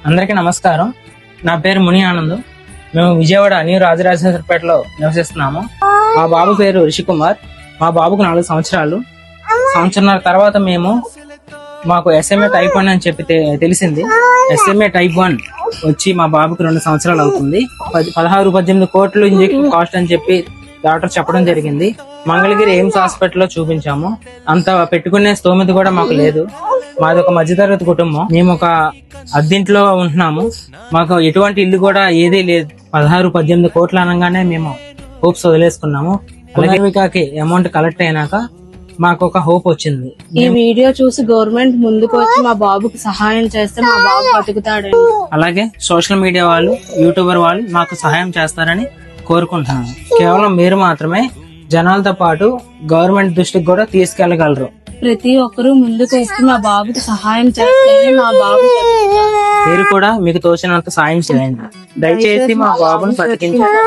అందరికీ నమస్కారం. నా పేరు ముని ఆనంద్. మేము విజయవాడ న్యూ రాజరాజేశ్వరపేటలో నివసిస్తున్నాము. మా బాబు పేరు రిషికుమార్. మా బాబుకు 4 సంవత్సరాలు. సంవత్సరాల తర్వాత మాకు SMA టైప్ 1 అని చెప్పి తెలిసింది. SMA టైప్ 1 వచ్చి మా బాబుకు 2 సంవత్సరాలు అవుతుంది. 16-18 కోట్లు ఇంజెక్షన్ కాస్ట్ అని చెప్పి డాక్టర్ చెప్పడం జరిగింది. మంగళగిరి ఎయిమ్స్ హాస్పిటల్లో చూపించాము. అంత పెట్టుకునే స్తోమత కూడా మాకు లేదు. మాది ఒక మధ్యతరగతి కుటుంబం. మేము ఒక అద్దెంట్లో ఉంటున్నాము. మాకు ఎటువంటి ఇల్లు కూడా ఏదీ లేదు. 16-18 కోట్లు అనగానే మేము హోప్స్ వదిలేసుకున్నాము. అలాగే అమౌంట్ కలెక్ట్ అయినాక మాకు ఒక హోప్ వచ్చింది. ఈ వీడియో చూసి గవర్నమెంట్ ముందుకు వచ్చి మా బాబుకి సహాయం చేస్తే మా బాబు బతుకుతాడండి. అలాగే సోషల్ మీడియా వాళ్ళు, యూట్యూబర్ వాళ్ళు మాకు సహాయం చేస్తారని కోరుకుంటున్నాను. కేవలం మీరు మాత్రమే జనాలతో పాటు గవర్నమెంట్ దృష్టికి కూడా తీసుకెళ్లగలరు. ప్రతి ఒక్కరూ ముందుకు వచ్చి మా బాబుకి సహాయం చేస్తే మా బాబు మీరు కూడా మీకు తోచినంత సాయం చేయండి. దయచేసి మా బాబును బతికించండి.